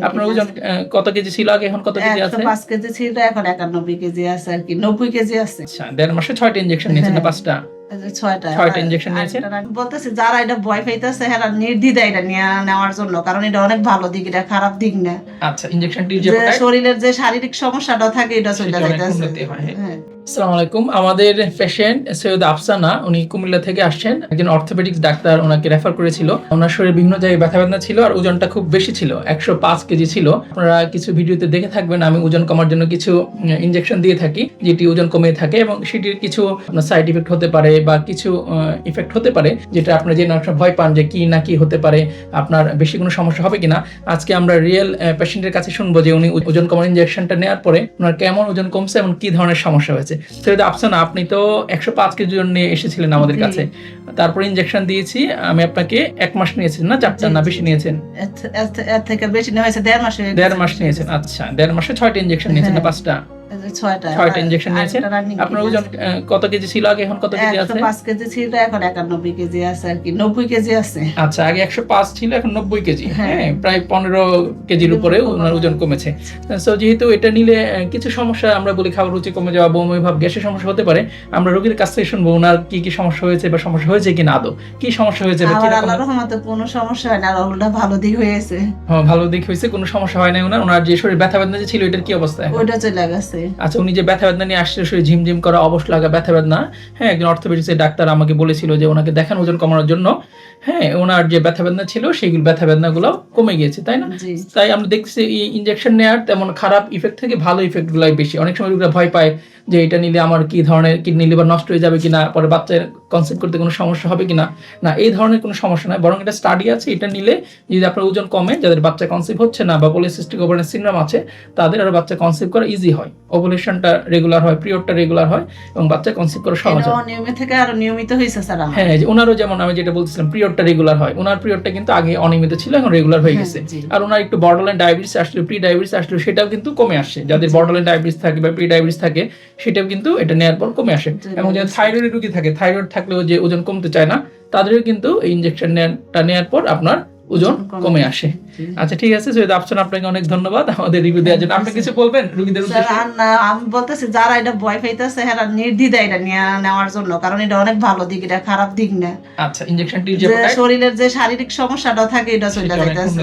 আপনার ওজন কত কেজি ছিল আগে, এখন কত কেজি আছে? 105 কেজি ছিল, এখন 91 কেজি আছে আর কি, 90 কেজি আছে। আচ্ছা, 1.5 মাসে 6টা ইনজেকশন নিয়েছেন না 5টা? 6টা ইনজেকশন নিয়েছেন। বলতেছি যারা এটা ভয় পাইতেছে হেরা নির্দ্বিধায় এটা নেওয়ার জন্য, কারণ এটা অনেক ভালো দিক, এটা খারাপ দিক না। আচ্ছা, ইনজেকশনটির যে শরীরের যে শারীরিক সমস্যাটা থাকে এটা চলে যাইতেছে। আসসালামু আলাইকুম। আমাদের পেশেন্ট সৈয়দ আফসানা, উনি কুমিল্লা থেকে আসছেন। একজন অর্থোপেডিক্স ডাক্তার ওনাকে রেফার করেছিল। ওনার শরীরে বিভিন্ন জায়গায় ব্যথা বেদনা ছিল আর ওজনটা খুব বেশি ছিল, 105 কেজি ছিল। আপনারা কিছু ভিডিওতে দেখে থাকবেন, আমি ওজন কমার জন্য কিছু ইনজেকশন দিয়ে থাকি যেটি ওজন কমিয়ে থাকে, এবং সেটির কিছু সাইড ইফেক্ট হতে পারে বা কিছু ইফেক্ট হতে পারে যেটা আপনারা যে অনেক ভয় পান যে কি না কি হতে পারে, আপনার বেশি কোনো সমস্যা হবে কিনা। আজকে আমরা রিয়েল পেশেন্টের কাছে শুনবো যে উনি ওজন কমার ইনজেকশনটা নেওয়ার পরে ওনার কেমন ওজন কমছে এবং কি ধরনের সমস্যা হয়েছে। সৈয়দ আফসানা, আপনি তো 105 কেজি ওজন নিয়ে এসেছিলেন আমাদের কাছে, তারপর ইনজেকশন দিয়েছি। আমি আপনাকে 1 মাস নিয়েছেন না 4টা না বেশি নিয়েছেন? এর থেকে বেশি না, হয়েছে 1.5 মাস। 1.5 মাস নিয়েছেন। আচ্ছা, 1.5 মাসে 6টা ইনজেকশন নিয়েছেন না 5টা? 6টা ইনজেকশন নিয়েছেন। আপনার ওজন কত কেজি ছিল আগে, এখন কত কেজি আছে? 105 কেজি ছিল, এখন 91 কেজি আছে আর কি, 90 কেজি আছে। আচ্ছা, আগে 105 ছিল, এখন 90 কেজি। হ্যাঁ, প্রায় 15 কেজির উপরে ওনার ওজন কমেছে। সো যেহেতু এটা নিলে কিছু সমস্যা, আমরা বলি খাবার রুচি কমে যাওয়া, বমি ভাব, গ্যাসের সমস্যা হতে পারে। আমরা রোগীর কাছ থেকে শুনবো ওনার কি কি সমস্যা হয়েছে বা সমস্যা হয়েছে কিনা, আদৌ কি সমস্যা হয়েছে। আল্লাহর রহমতে কোনো সমস্যা হয় না, আর ওটা ভালো দিক হয়েছে। হ্যাঁ, ভালো দিক হয়েছে, কোনো সমস্যা হয় না ওনার। ওনার যে শরীর ব্যথা বেদনা যে ছিল এটার কি অবস্থা? ওইটা চলে গেছে। আচ্ছা, উনি যে ব্যথা বেদনা নিয়ে আসছে, শরীর ঝিমঝিম করা, অবশ লাগা, ব্যথা বেদনা, হ্যাঁ, একজন অর্থোপেডিক্সের ডাক্তার আমাকে বলেছিল যে ওনাকে দেখান ওজন কমানোর জন্য। হ্যাঁ, ওনার যে ব্যথা বেদনা ছিল সেইগুলো ব্যথা বেদনাগুলো কমে গিয়েছে, তাই না? তাই আমরা দেখছি এই ইনজেকশন নেওয়ার তেমন খারাপ ইফেক্ট থেকে ভালো ইফেক্টগুলাই বেশি। অনেক সময় রোগীরা ভয় পায় যে এটা নিলে আমার কি ধরনের কিডনি লিভার নষ্ট হয়ে যাবে কিনা, পরে বাচ্চার কনসেপ্ট করতে কোনো সমস্যা হবে কিনা। না, এই ধরনের কোনো সমস্যা নয়, বরং এটা স্টাডি আছে, এটা নিলে যদি আপনার ওজন কমে, যাদের বাচ্চা কনসেপ্ট হচ্ছে না বা পলিসিস্টিক ওভারিয়ান সিনড্রোম আছে, তাদের আর বাচ্চা কনসেপ্ট করা ইজি হয়, ওভুলেশনটা রেগুলার হয়, পিরিয়ডটা রেগুলার হয় এবং বাচ্চা কনসেপ্ট করা সহজ হয়। অনিয়মিত থেকে আরো নিয়মিত হয়েছে স্যার আমার। হ্যাঁ, ওনারও যেমন আমি যেটা বলছিলাম পিরিয়ডটা রেগুলার হয়, ওনার পিরিয়ডটা কিন্তু আগে অনিয়মিত ছিল, এখন রেগুলার হয়ে গেছে। আর ওনার একটু বর্ডারলাইন ডায়াবেটিস আসলে, প্রি ডায়াবেটিস আসলে, সেটাও কিন্তু কমে আসছে। যাদের বর্ডারলাইন ডায়াবেটিস থাকে বা প্রি ডায়াবেটিস থাকে সেটাও কিন্তু এটা নেওয়ার পর কমে আসে। এবং যাদের থাইরয়েড রোগী থাকে, থাইরয়েড থাকলেও যে ওজন কমতে চায় না, তাদেরও কিন্তু এই ইনজেকশন নেওয়ার পর আপনার ওজন কমে আসে। আচ্ছা, ঠিক আছে সৈয়দ আফসানা, আপনাকে অনেক ধন্যবাদ আমাদের রিভিউ দেওয়ার জন্য। আপনি কিছু বলবেন রোগীদের উদ্দেশ্যে? আমি বলতেছি যারা এটা ভয় পাইতেছে হেরা নির্দ্বিধায় এটা নেওয়ার জন্য, কারণ এটা অনেক ভালো দিক, এটা খারাপ দিক না। আচ্ছা, ইনজেকশনটির যে শরীরের যে শারীরিক সমস্যাটা থাকে এটা চলে যাইতেছে।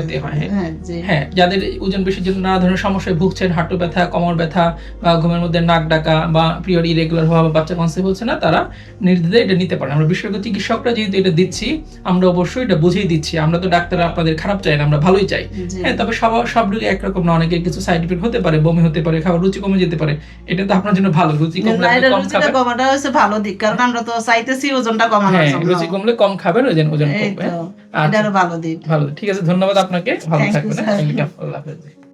হ্যাঁ, যাদের ওজন বেশির জন্য নানা ধরনের সমস্যায় ভুগছেন, হাঁটু ব্যথা, কোমর ব্যথা বা ঘুমের মধ্যে নাক ডাকা বা পিরিয়ড ইরেগুলার হওয়া বা বাচ্চা কনসেপ্ট হচ্ছে না, তারা নির্দ্বিধায় এটা নিতে পারেন। আমরা বিশেষজ্ঞ চিকিৎসকরা যেহেতু এটা দিচ্ছি, আমরা অবশ্যই এটা বুঝিয়ে দিচ্ছি। আমরা তো ডাক্তার আপনাদের খারাপ চাই না, আমরা ভালোই চাই। হ্যাঁ, তবে সব রোগী একরকম না, অনেকের কিছু সাইড ইফেক্ট হতে পারে, বমি হতে পারে, খাবার রুচি কমে যেতে পারে। এটা তো আপনার জন্য ভালো, রুচি কমলে কম খাবেন। কমাটা হচ্ছে ভালো দিক, কারণ আমরা তো চাইতেছি ওজনটা কমানোর জন্য। হ্যাঁ, রুচি কমলে কম খাবেন, ওজন কমবে। এটারও ভালো দিক। ভালো, ঠিক আছে, ধন্যবাদ আপনাকে, ভালো থাকবেন। আল্লাহ হাফেজ।